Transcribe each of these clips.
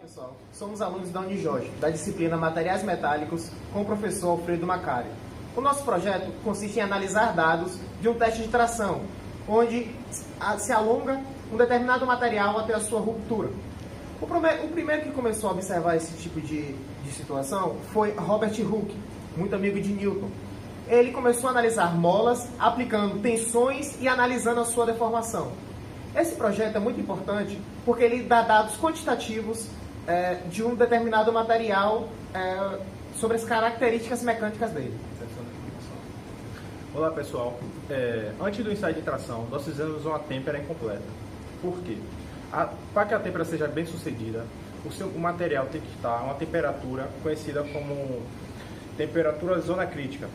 Pessoal, somos alunos da Unijorge, da disciplina Materiais Metálicos, com o professor Alfredo Macari. O nosso projeto consiste em analisar dados de um teste de tração, onde se alonga um determinado material até a sua ruptura. O primeiro que começou a observar esse tipo de situação foi Robert Hooke, muito amigo de Newton. Ele começou a analisar molas, aplicando tensões e analisando a sua deformação. Esse projeto é muito importante porque ele dá dados quantitativos de um determinado material sobre as características mecânicas dele. Olá pessoal, antes do ensaio de tração nós fizemos uma têmpera incompleta. Por quê? Para que a têmpera seja bem sucedida, o material tem que estar a uma temperatura conhecida como temperatura zona crítica,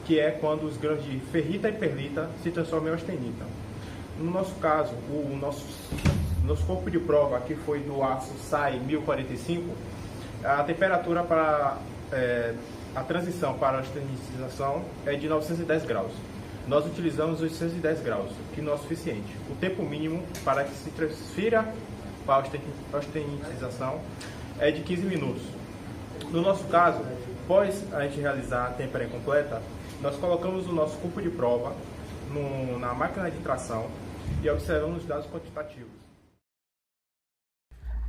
que é quando os grãos de ferrita e perlita se transformam em austenita. No nosso caso, o nosso corpo de prova, que foi do aço SAI 1045, a temperatura para a transição para a austenitização é de 910 graus. Nós utilizamos 810 graus, que não é o suficiente. O tempo mínimo para que se transfira para a austenitização é de 15 minutos. No nosso caso, após a gente realizar a têmpera incompleta, nós colocamos o nosso corpo de prova na máquina de tração e observamos os dados quantitativos.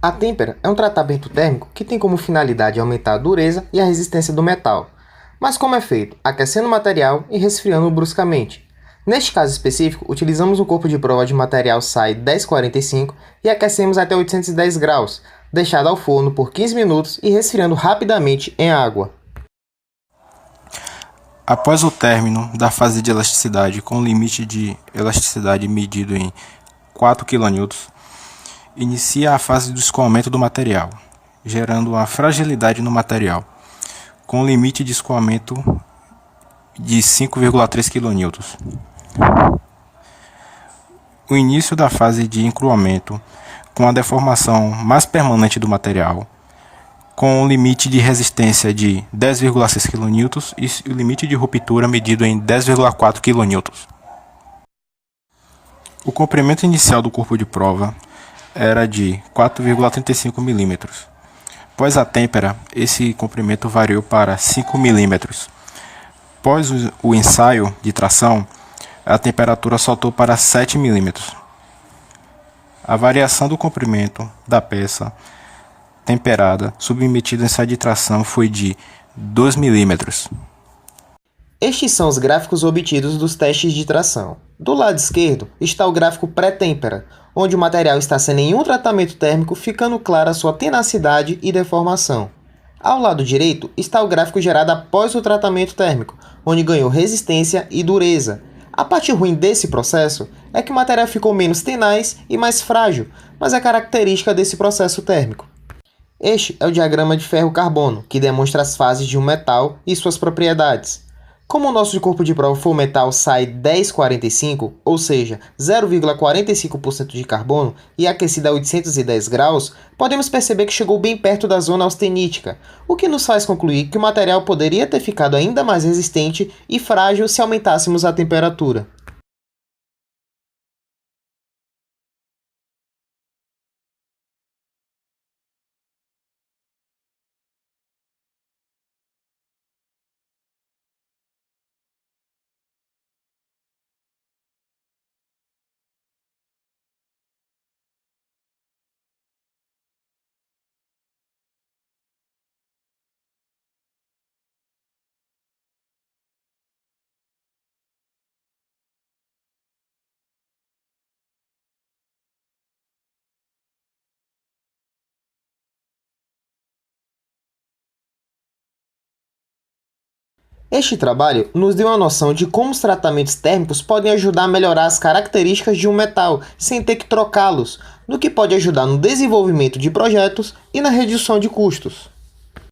A têmpera é um tratamento térmico que tem como finalidade aumentar a dureza e a resistência do metal. Mas como é feito? Aquecendo o material e resfriando bruscamente. Neste caso específico, utilizamos um corpo de prova de material SAI 1045 e aquecemos até 810 graus, deixado ao forno por 15 minutos e resfriando rapidamente em água. Após o término da fase de elasticidade com limite de elasticidade medido em 4 kN, inicia a fase do escoamento do material, gerando uma fragilidade no material, com limite de escoamento de 5,3 kN. O início da fase de encruamento, com a deformação mais permanente do material, com um limite de resistência de 10,6 kN e o limite de ruptura medido em 10,4 kN. O comprimento inicial do corpo de prova era de 4,35 mm. Após a têmpera, esse comprimento variou para 5 mm. Após o ensaio de tração, a temperatura saltou para 7 mm. A variação do comprimento da peça temperada submetida ao ensaio de tração foi de 2 mm. Estes são os gráficos obtidos dos testes de tração. Do lado esquerdo está o gráfico pré-têmpera, onde o material está sem nenhum tratamento térmico, ficando clara sua tenacidade e deformação. Ao lado direito está o gráfico gerado após o tratamento térmico, onde ganhou resistência e dureza. A parte ruim desse processo é que o material ficou menos tenaz e mais frágil, mas é característica desse processo térmico. Este é o diagrama de ferro-carbono, que demonstra as fases de um metal e suas propriedades. Como o nosso corpo de prova for o metal SAI 1045, ou seja, 0,45% de carbono, e aquecido a 810 graus, podemos perceber que chegou bem perto da zona austenítica, o que nos faz concluir que o material poderia ter ficado ainda mais resistente e frágil se aumentássemos a temperatura. Este trabalho nos deu uma noção de como os tratamentos térmicos podem ajudar a melhorar as características de um metal sem ter que trocá-los, no que pode ajudar no desenvolvimento de projetos e na redução de custos.